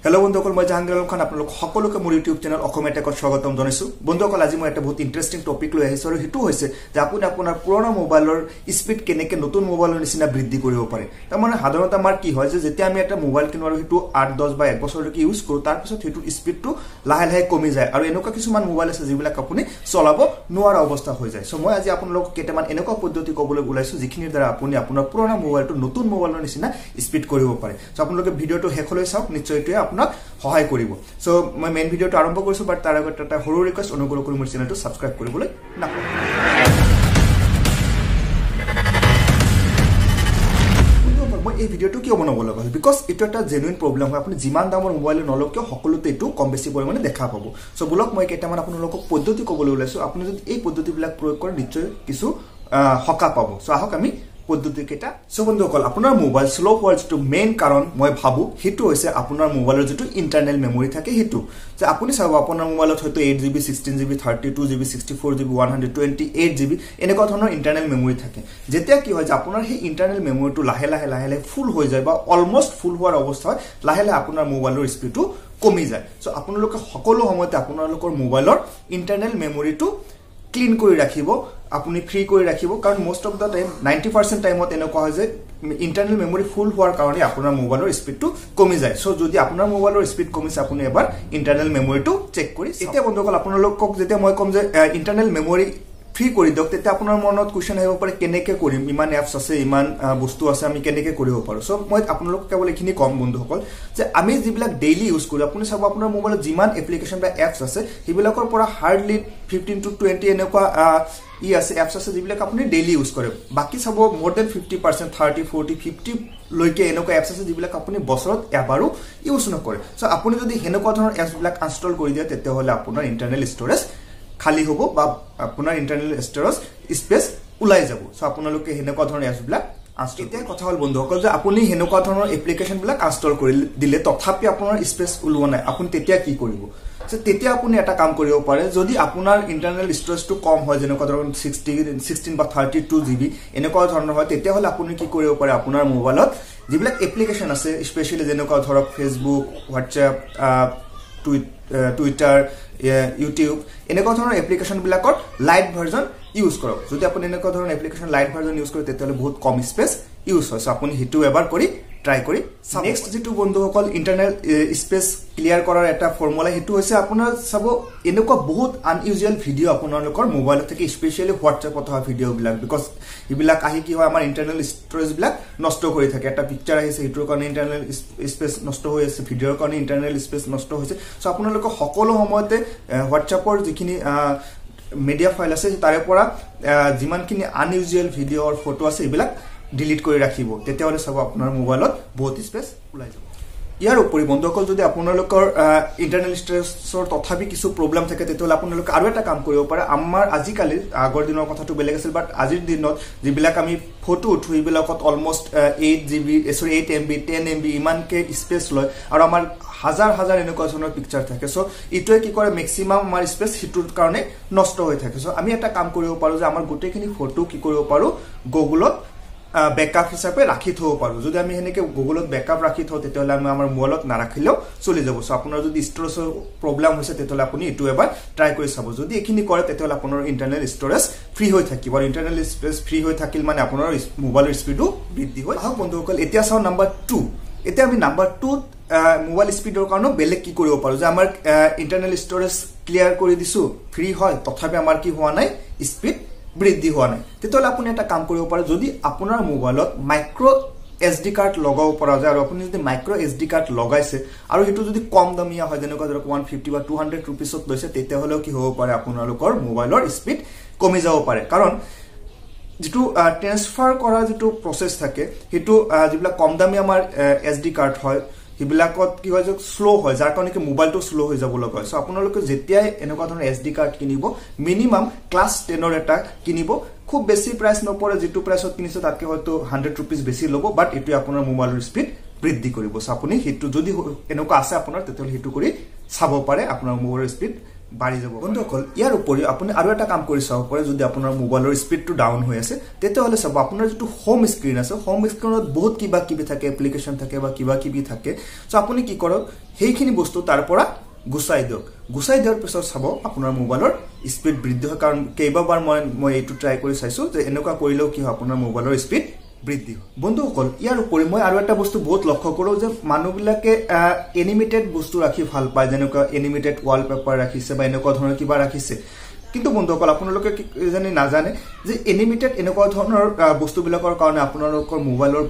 hello बंधुসকল মই জাহাঙ্গীৰ আলম খান আপোনালোক সকলোকে মোৰ ইউটিউব চেনেল অসমীয়া টেকত স্বাগতম জনাইছো বন্ধুসকল আজি মই এটা বহুত ইন্টাৰেষ্টিং টপিক লৈ আহিছো আৰু হেতু হৈছে যে আপুনি আপোনাৰ পুৰণা মোবাইলৰ স্পীড কেনেকৈ নতুন মোবাইলৰ নিচিনা বৃদ্ধি কৰিব পাৰে তাৰ মানে সাধাৰণতে আমাৰ কি হয় যে যেতিয়া আমি এটা মোবাইল কিনো আৰু হেতু 8 10 বা 1 বছৰলৈকে ইউজ কৰো তাৰ পিছত হেতু স্পীডটো লাহে লাহে কমি যায় আৰু এনেকুৱা কিছুমান মোবাইল আছে যিবিলাক আপুনি চলাব নোৱাৰা অৱস্থা হৈ যায় সো মই আজি আপোনালোক কেইটামান এনেকুৱা পদ্ধতি ক'বলৈ ওলাইছো যিখিনিৰ দ্বাৰা আপুনি আপোনাৰ পুৰণা মোবাইলটো নতুন মোবাইলৰ নিচিনা স্পীড কৰিব পাৰে সো আপোনালোকে ভিডিওটো শেষলৈ চাওক নিশ্চয় এটোৱে আপোনাক সহায় কৰিব সো মই মেইন ভিডিওটো আৰম্ভ কৰিছো বাট তাৰ আগতে এটা সৰু ৰিকুৱেষ্ট অনুগ্ৰহ কৰি মোৰ চেনেলটো সাবস্ক্ৰাইব কৰিবলৈ নাপাহৰিব মই এই ভিডিওটো কিয় বনাব লগা হ'ল বিকজ এটা এটা জেনুইন প্ৰবলেম হয় আপুনি যিমান দামৰ মোবাইল নলক সকলোতে এটো কম বেছি পৰিমাণে দেখা পাব সো বুলক মই কেইটামান আপোনালোকক পদ্ধতি ক'বলৈ ওলাইছো আপুনি যদি এই পদ্ধতিবিলাক প্ৰয়োগ কৰে নিশ্চয় কিছু হকা পাব সো আহক আমি পদ্ধতি কেটা সো বন্ধুসকল আপোনাৰ মোবাইল স্লো হোৱাৰ যেটো মেইন কাৰণ মই ভাবো হেতু হৈছে আপোনাৰ মোবাইলৰ যেটো ইন্টাৰনেল মেমৰি থাকে হেতু যে আপুনি চাব আপোনাৰ মোবাইলত হয়তো 8GB 16GB 32GB 64GB 128GB এনেকুৱা ধৰণৰ ইন্টাৰনেল মেমৰি থাকে যেতিয়া কি হয় যে আপোনাৰ সেই ইন্টাৰনেল মেমৰিটো লাহে লাহে ফুল হৈ যায় বা অলমোস্ট ফুল হোৱাৰ অৱস্থাত লাহে লাহে আপোনাৰ মোবাইলৰ স্পীডটো কমি যায় সো আপোনালোকে সকলো সময়তে আপোনালোকৰ মোবাইলৰ ইন্টাৰনেল মেমৰিটো ক্লিন কৰি ৰাখিব আপুনি ফ্ৰী কৰি ৰাখিব কাৰণ মোস্ট অফ দা টাইম 90% টাইমত এনেকুৱা হয় যে ইন্টাৰনেল মেমৰি ফুল হোৱাৰ কাৰণে আপোনাৰ মোবাইলৰ স্পীডটো কমি যায় সো যদি আপোনাৰ মোবাইলৰ স্পীড কমিছে আপুনি এবাৰ ইন্টাৰনেল মেমৰিটো চেক কৰি এতিয়া বন্ধুসকল আপোনালোকক যেতিয়া মই কম যে ইন্টাৰনেল মেমৰি ফ্ৰী কৰি দিয়ক তেতিয়া আপোনাৰ মনত কোৱেশ্চন আহিব পাৰে কেনেকৈ কৰিম ইমান এপছ আছে ইমান বস্তু আছে আমি কেনেকৈ কৰিব পাৰো সো মই আপোনালোকক কেৱল এখিনি কম বন্ধুসকল যে আমি যিবিলাক ডেইলি ইউজ কৰো আপুনি চাব আপোনাৰ মোবাইলত যিমান এপ্লিকেশন বা এপছ আছে হিবিলাকৰ পৰা হাৰ্ডলি 15 to 20 এনেকুৱা আছে এপছ আছে যিবিলাক আপুনি ডেইলি ইউজ কৰে বাকি চাব মোৰ দেন 50% 30 40 50 লৈকে এনেকুৱা এপছ আছে যিবিলাক আপুনি বছৰত এবাৰো ইউজ নকৰে সো আপুনি যদি হেনেকুৱা ধৰণৰ এপছ বিলাক ইনষ্টল কৰি দিয়ে তেতিয়া হলে আপোনাৰ ইন্টাৰনেল ষ্টৰেজ খালি হ'ব বা আপোনাৰ ইন্টাৰনেল ষ্টৰেজ স্পেস উলাই যাব সো আপোনালোকে হেনেকুৱা ধৰণৰ এপছ বিলাক এতিয়া কথা হল বন্ধুসকল যে আপুনি হেনেকুৱা ধৰণৰ এপ্লিকেশন বিলাক ইনষ্টল কৰি দিলে তথাপি আপোনাৰ স্পেস উলোৱা নাই আপুনি তেতিয়া কি কৰিব যে তেতিয়া আপুনি এটা কাম কৰিব পাৰে যদি আপোনাৰ ইন্টাৰনেল ষ্টৰেজটো কম হয় যেনেকুৱা ধৰণৰ 16 বা 32GB এনেকুৱা ধৰণৰ হয় তেতিয়া হলে আপুনি কি কৰিব পাৰে আপোনাৰ মোবাইলত যিবিলাক এপ্লিকেশন আছে স্পেশালি যেনেকুৱা ধৰক ফেসবুক হোৱাটসএপ টুইটাৰ ইউটিউব এনেকুৱা ধৰণৰ এপ্লিকেশন বিলাকৰ লাইট ভাৰ্জন ইউজ কৰক যদি আপুনি এনেকুৱা ধৰণৰ এপ্লিকেশন লাইট ভাৰ্জন ইউজ কৰে তেতিয়া বহুত কম স্পেস ইউজ হয় সো আপুনি হেতু এবাৰ কৰি ট্ৰাই কৰি নেক্সট যেটো বন্ধুসকল ইন্টাৰনেল স্পেস ক্লিয়াৰ কৰাৰ এটা ফৰ্মুলা হেতু হৈছে আপোনাৰ সব এনেকুৱা বহুত আনইউজুৱেল ভিডিও আপোনালোকৰ মোবাইলত থাকে স্পেশালি হোৱাটসএপত হোৱা ভিডিও বিলাক বিকজ ইবিলাক আহি কি হয় আমাৰ ইন্টাৰনেল ষ্টৰেজ বিলাক নষ্ট কৰি থাকে এটা পিকচাৰ আহিছে হেতুৰ কাৰণে ইন্টাৰনেল স্পেস নষ্ট হৈ আছে ভিডিওৰ কাৰণে ইন্টাৰনেল স্পেস নষ্ট হৈছে সো আপোনালোকৰ সকলো সময়তে হোৱাটসএপৰ যিখিনি মিডিয়া ফাইল আছে তাৰে পৰা যিমানখিনি আনইউজুৱেল ভিডিও আৰু ফটো আছে ইবিলাক ডিলিট কৰি ৰাখিব তেতিয়া হলে সব আপোনাৰ মোবাইলত বহুত স্পেস উলাই যাব ইয়াৰ উপৰি বন্ধুসকল যদি আপোনালোকৰ ইন্টাৰনেল ষ্টৰেজৰ তথাপি কিছু প্ৰবলেম থাকে তেতিয়া হলে আপোনালোকে আৰু এটা কাম কৰিব পাৰে আমাৰ আজিকালি আগৰ দিনৰ কথাটো বেলেগ আছিল বাট আজিৰ দিনত যিবিলাক আমি ফটো উঠুইবিলাকত অলমোস্ট 8MB 10MB ইমানকে স্পেস লয় আৰু আমাৰ হাজাৰ এনেকুৱা ধৰণৰ পিকচাৰ থাকে সো ইটোৱে কি কৰে ম্যাক্সিমাম আমাৰ স্পেস হিটুৰ কাৰণে নষ্ট হৈ থাকে সো আমি এটা কাম কৰিব পাৰো যে আমাৰ গোটেইখিনি ফটো কি কৰিব পাৰো গুগলত ব্যাকআপ হিচাপে ৰাখি থব পাৰো যদি আমি হেনেকে গুগলত ব্যাকআপ ৰাখি থও তেতিয়ালে আমি আমাৰ মোবাইলত না ৰাখিলেও চলি যাব সো আপোনাৰ যদি ষ্টৰেজৰ প্ৰবলেম হৈছে তেতিয়ালে আপুনি এটো এবাৰ ট্ৰাই কৰি চাব যদি এখিনি কৰে তেতিয়ালে আপোনাৰ ইন্টাৰনেল ষ্টৰেজ ফ্ৰী হৈ থাকিব আৰু ইন্টাৰনেল স্পেস ফ্ৰী হৈ থাকিল মানে আপোনাৰ মোবাইলৰ স্পীডো বৃদ্ধি হয় আহক বন্ধুসকল এতিয়া চাও নাম্বাৰ 2 এতিয়া আমি নাম্বাৰ 2 মোবাইল স্পীডৰ কাৰণে বেলেগ কি কৰিব পাৰো যে আমাৰ ইন্টাৰনেল ষ্টৰেজ ক্লিয়াৰ কৰি দিছো ফ্ৰী হয় তথাপি আমাৰ কি হোৱা নাই স্পীড বৃদ্ধি হোৱা নাই তেতিয়ালে আপুনি এটা কাম কৰিব পাৰে যদি আপোনাৰ মোবাইলত মাইক্ৰো SD কাৰ্ড লগাব পৰা যায় আৰু আপুনি যদি মাইক্ৰো SD কাৰ্ড লগাইছে আৰু হেতু যদি কম দামীয়া হয় যেনেকুৱা ধৰক 150 বা 200 रुपीसত লৈছে তেতিয়া হলেও কি হ'ব পাৰে আপোনালোকৰ মোবাইলৰ স্পীড কমি যাব পাৰে কাৰণ যেটো ট্ৰান্সফাৰ কৰা যেটো প্ৰসেস থাকে হেতু যিবিলাক কম দামী আমাৰ SD কাৰ্ড হয় হিবিলাকত কি হয় যে স্লো হয় যাৰ কাৰণে কি মোবাইলটো স্লো হৈ যাব লগা হয় সো আপোনালোকে যেতিয়াই এনেকুৱা ধৰণৰ SD কাৰ্ড কিনিব মিনিমাম ক্লাস 10 ৰ এটা কিনিব খুব বেছি প্ৰাইস নপৰে যেটো প্ৰাইসত কিনিছে তাতকে হয়তো 100 रुपीस বেছি লব বাট এটো আপোনাৰ মোবাইলৰ স্পীড বৃদ্ধি কৰিব সো আপুনি হেতু যদি এনেকুৱা আছে আপোনাৰ তেতিয়ালে হেতু কৰি চাব পাৰে আপোনাৰ মোবাইলৰ স্পীড বাঢ়ি যাব বন্ধুসকল ইয়াৰ উপৰি আপুনি আৰু এটা কাম কৰি চাব পাৰে যদি আপোনাৰ মোবাইলৰ স্পীডটো ডাউন হৈ আছে তেতিয়াহ'লে চাব আপোনাৰ যেটো হোম স্ক্ৰীন আছে হোম স্ক্ৰীনত বহুত কিবা কিবি থাকে এপ্লিকেশন থাকে বা কিবা কিবি থাকে সো আপুনি কি কৰক হেইখিনি বস্তু তাৰ পৰা গুছাই দিয়ৰ পিছত চাব আপোনাৰ মোবাইলৰ স্পীড বৃদ্ধি হয় কাৰণ কেইবাবাৰ মই এইটো ট্ৰাই কৰি চাইছো যে এনেকুৱা কৰিলেও কি হয় আপোনাৰ মোবাইলৰ স্পীড বৃদ্ধি বন্ধুসকল ইয়াৰ উপৰি মই আৰু এটা বস্তু বহুত লক্ষ্য কৰো যে মানুহবিলাকে এনিমেটেড বস্তু ৰাখি ভাল পায় যেনেকুৱা এনিমেটেড ওয়ালপেপাৰ ৰাখিছে বা এনেকুৱা ধৰণৰ কিবা ৰাখিছে কিন্তু বন্ধুসকল আপোনালোকে জানি নাজানে যে এনিমেটেড এনেকুৱা ধৰণৰ বস্তুবিলাকৰ কাৰণে আপোনালোকৰ মোবাইলৰ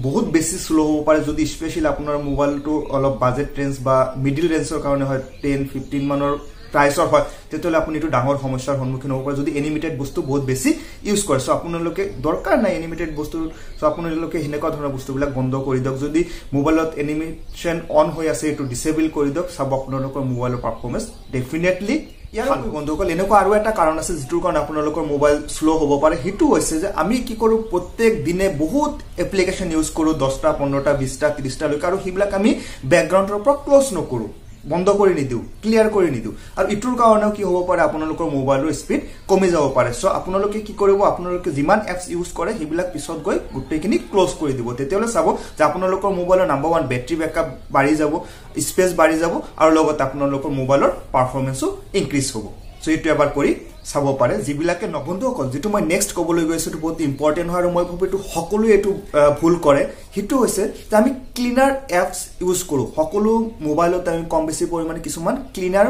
বহুত বেছি স্লো হ'ব পাৰে যদি স্পেশালি আপোনাৰ মোবাইলটো অলপ বাজেট ৰেঞ্জ বা মিডল ৰেঞ্জৰ কাৰণে হয় 10-15 মানৰ প্ৰাইসৰ হয় তেতিয়ালে আপুনি এটো ডাঙৰ সমস্যাৰ সন্মুখীন হ'ব পাৰে যদি এনিমেটেড বস্তু বহুত বেছি ইউজ কৰে সো আপোনালোকে দৰকাৰ নাই এনিমেটেড বস্তু সো আপোনালোকে হিনেকা ধৰণৰ বস্তুবিলাক বন্ধ কৰি দিয়ক যদি মোবাইলত এনিমেশন অন হৈ আছে এটো ডিসেবল কৰি দিয়ক সব আপোনালোকৰ মোবাইলৰ পাৰফৰম্যান্স ডেফিনেটলি ইয়াৰ বন্ধুসকল এনেকুৱা আৰু এটা কাৰণ আছে যেটোৰ কাৰণে আপোনালোকৰ মোবাইল স্লো হ'ব পাৰে হিটো হৈছে যে আমি কি কৰো প্ৰত্যেক দিনে বহুত এপ্লিকেশন ইউজ কৰো 10টা 15টা 20টা 30টা লৈকে আৰু হিবিলাক আমি ব্যাকগ্ৰাউণ্ডৰ পৰা ক্লোজ নকৰো বন্ধ কৰি নিদিও ক্লিয়াৰ কৰি নিদিও আৰু ইটোৰ কাৰণেও কি হ'ব পাৰে আপোনালোকৰ মোবাইলৰ স্পীড কমি যাব পাৰে সো আপোনালোকে কি কৰিব আপোনালোকে যিমান এপছ ইউজ কৰে হিবিলাক পিছত গৈ গুটেখিনি ক্লোজ কৰি দিব তেতিয়ালে চাব যে আপোনালোকৰ মোবাইলৰ নাম্বাৰ 1 বেটাৰি ব্যাকআপ বাঢ়ি যাব স্পেস বাঢ়ি যাব আৰু লগত আপোনালোকৰ মোবাইলৰ পাৰফৰম্যান্সও ইনক্ৰিজ হ'ব সো ইটো এবাৰ কৰি চাব পাৰে যিবিলাকে নবন্ধুসকল যেটো মই নেক্সট কবলৈ গৈছো তো বহুত ইম্পৰ্টেন্ট হয় আৰু মই ভাবো এটো সকলো এটো ভুল কৰে হিটো হৈছে যে আমি ক্লিনাৰ এপছ ইউজ কৰো সকলো মোবাইলত আমি কম বেছি পৰিমাণে কিছুমান ক্লিনাৰ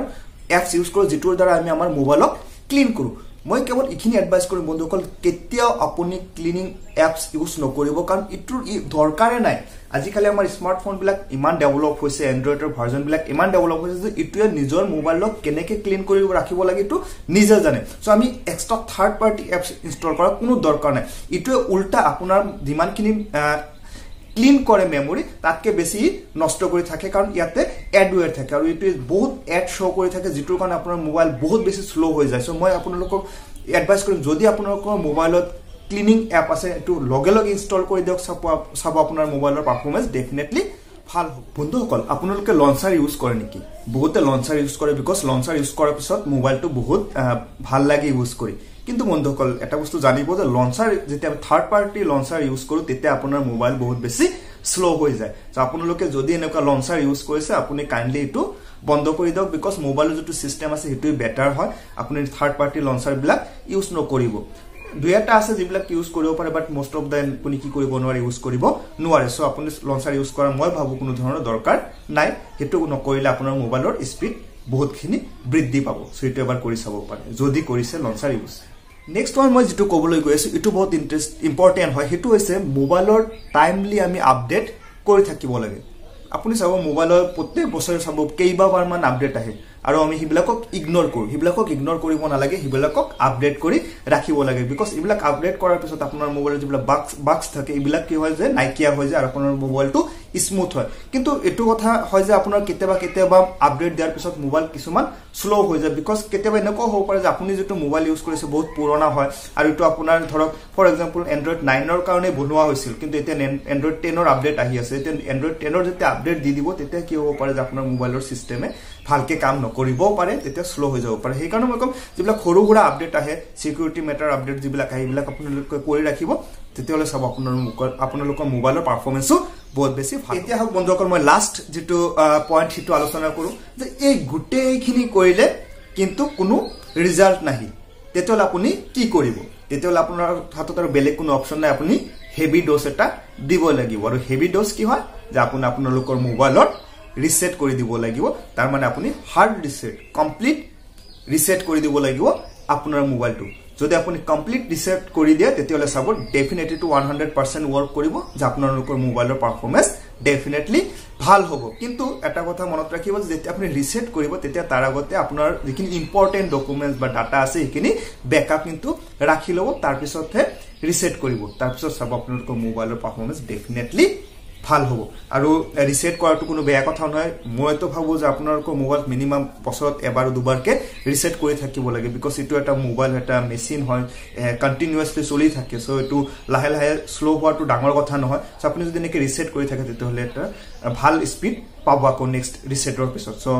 এপছ ইউজ কৰো যেটোৰ দ্বাৰা আমি আমাৰ মোবাইলক ক্লিন কৰো মই কেৱল ইখিনি এডভাইস কৰিম বন্ধুসকল কেতিয়াও আপুনি ক্লিনিং এপছ ইউজ নকৰিব কাৰণ ইটোৰ দৰকাৰে নাই আজিকালি আমাৰ স্মাৰ্টফোন বিলাক ইমান ডেভেলপ হৈছে এন্ড্ৰইডৰ ভাৰ্জন বিলাক ইমান ডেভেলপ হৈছে যে ইটোৱে নিজৰ মোবাইলক কেনেকে ক্লিন কৰি ৰাখিব লাগে তো নিজে জানে সো আমি extra third party apps install কৰা কোনো দৰকাৰ নাই ইটোৱে উল্টা আপোনাৰ যিমানখিনি ক্লিন কৰে মেমৰি তাতকে বেছি নষ্ট কৰি থাকে কাৰণ ইয়াতে এডওয়্যাৰ থাকে আৰু ইটো বহুত এড শো কৰি থাকে যেটোৰ কাৰণে আপোনাৰ মোবাইল বহুত বেছি স্লো হৈ যায় সো মই আপোনালোকক এডভাইস কৰিম যদি আপোনালোকৰ মোবাইলত ক্লিনিং এপ আছে এটো লগে লগে ইনষ্টল কৰি দিয়ক সব আপোনাৰ মোবাইলৰ পাৰফৰম্যান্স ডেফিনেটলি ভাল হ'ব বন্ধুসকল আপোনালোকে লঞ্চাৰ ইউজ কৰে নেকি বহুতে লঞ্চাৰ ইউজ কৰে বিকজ লঞ্চাৰ ইউজ কৰাৰ পিছত মোবাইলটো বহুত ভাল লাগে ইউজ কৰি কিন্তু বন্ধুসকল এটা বস্তু জানিব যে লঞ্চাৰ যেতিয়া থাৰ্ড পাৰ্টি লঞ্চাৰ ইউজ কৰো তেতিয়া আপোনাৰ মোবাইল বহুত বেছি স্লো হৈ যায় সো আপোনালোকে যদি এনেকুৱা লঞ্চাৰ ইউজ কৰিছে আপুনি কাইন্ডলি ইটো বন্ধ কৰি দিয়ক বিকজ মোবাইলৰ যেটো সিস্টেম আছে হেতু বেটাৰ হয় আপুনি থাৰ্ড পাৰ্টি লঞ্চাৰ বিলাক ইউজ নকৰিব দুইটা আছে যিবিলাক ইউজ কৰিব পাৰে বাট মোস্ট অফ দা আপুনি কি কৰিব নোৱাৰে ইউজ কৰিব নোৱাৰে সো আপুনি লঞ্চাৰ ইউজ কৰা মই ভাবো কোনো ধৰণৰ দৰকাৰ নাই হেতু নকৰিলে আপোনাৰ মোবাইলৰ স্পীড বহুতখিনি বৃদ্ধি পাব সো এটো এবাৰ কৰি চাব পাৰে যদি কৰিছে লঞ্চাৰ ইউজ নেক্সট ওয়ান মই যেটো কবলৈ গৈ আছো ইটো বহুত ইম্পৰ্টেন্ট হয় হেতু হৈছে মোবাইলৰ টাইমলি আমি আপডেট কৰি থাকিব লাগে আপুনি চাব মোবাইলৰ প্ৰত্যেক বছৰে চাব কেইবাবাৰ মান আপডেট আহে আৰু আমি হিবিলাকক ইগনোৰ কৰিব নালাগে হিবিলাকক আপডেট কৰি ৰাখিব লাগে বিকজ ইবিলাক আপডেট কৰাৰ পিছত আপোনাৰ মোবাইলৰ যিবিলাক বাক্স থাকে ইবিলাক কি হয় যে নাইকিয়া হৈ যায় আৰু আপোনাৰ মোবাইলটো স্মুথ হয় কিন্তু এটো কথা হয় যে আপোনাৰ কেতিয়াবা আপডেট দিয়াৰ পিছত মোবাইল কিছুমান স্লো হৈ যায় বিকজ কেতিয়াবা এনেকুৱা হ'ব পাৰে যে আপুনি যেটো মোবাইল ইউজ কৰিছে বহুত পুৰণা হয় আৰু এটো আপোনাৰ ধৰক ফৰ এক্সাম্পল এন্ড্ৰইড 9 ৰ কাৰণে বনোৱা হৈছিল কিন্তু এতিয়া এন্ড্ৰইড 10 ৰ আপডেট আহি আছে এতিয়া এন্ড্ৰইড 10 ৰ যেতিয়া আপডেট দি দিব তেতিয়া কি হ'ব পাৰে যে আপোনাৰ মোবাইলৰ সিস্টেমে ভালকে কাম নকৰিব পাৰে তেতিয়া স্লো হৈ যাব পাৰে সেই কাৰণে মই কম যিবিলাক সৰুগুৰা আপডেট আহে সিকিউৰিটি মেটাৰ আপডেট যিবিলাক আহে এইবিলাক আপোনালোকে কৰি ৰাখিব তেতিয়ালে সব আপোনালোকৰ মোবাইলৰ পাৰফৰম্যান্সও বহুত বেছি ভাল এতিয়া হক বন্ধুসকল মই লাষ্ট যেটো পইণ্ট হিটো আলোচনা কৰো যে এই গুটেইখিনি কৰিলে কিন্তু কোনো ৰিজাল্ট নাহি তেতিয়ালে আপুনি কি কৰিব তেতিয়ালে আপোনাৰ হাতত আৰু বেলেগ কোনো অপচন নাই আপুনি হেভি ডোজ এটা দিব লাগিব আৰু হেভি ডোজ কি হয় যে আপোনালোকৰ মোবাইলত ৰিসেট কৰি দিব লাগিব তাৰ মানে আপুনি হাৰ্ড ৰিসেট কমপ্লিট ৰিসেট কৰি দিব লাগিব আপোনাৰ মোবাইলটো যদি আপুনি কমপ্লিট ৰিসেট কৰি দিয়ে তেতিয়ালে সাব ডেফিনেটলি টু 100% ওয়াৰ্ক কৰিব যে আপোনালোকৰ মোবাইলৰ পাৰফৰম্যান্স ডেফিনেটলি ভাল হ'ব কিন্তু এটা কথা মনত ৰাখিব যে যেতিয়া আপুনি ৰিসেট কৰিব তেতিয়া তাৰ আগতে আপোনাৰ যিখিনি ইম্পৰ্টেন্ট ডকুমেন্টস বা ডাটা আছে এইখিনি ব্যাকআপ কিন্তু ৰাখি লব তাৰ পিছতহে ৰিসেট কৰিব তাৰ পিছত সাব আপোনালোকৰ মোবাইলৰ পাৰফৰম্যান্স ডেফিনেটলি ভাল হ'ব আৰু ৰিসেট কৰাটো কোনো বেয়া কথা নহয় মইতো ভাবো যে আপোনালোকৰ মোবাইল মিনিমাম বছৰত এবাৰ দুবাৰকে ৰিসেট কৰি থাকিব লাগে বিকজ ইটো এটা মোবাইল এটা মেচিন হয় কন্টিনিউয়াসলি চলি থাকে সো এটো লাহে লাহে স্লো হোৱাটো ডাঙৰ কথা নহয় সো আপুনি যদি নেকি ৰিসেট কৰি থাকে তেতিয়াহলে এটা ভাল স্পিড পাব আকৌ নেক্সট ৰিসেটৰ পিছত সো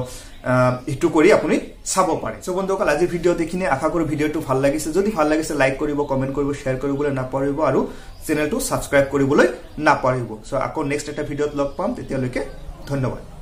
ইটো কৰি আপুনি চাব পাৰে সো বন্ধুসকল আজি ভিডিও দেখিনে আশা কৰো ভিডিওটো ভাল লাগিছে যদি ভাল লাগিছে লাইক কৰিব কমেন্ট কৰিব শেয়াৰ কৰিবলৈ নাপাহৰিব আৰু চেনেলটো সাবস্ক্ৰাইব কৰিবলৈ নাপাহৰিব সো আকৌ নেক্সট এটা ভিডিওত লগ পাম তেতিয়ালৈকে ধন্যবাদ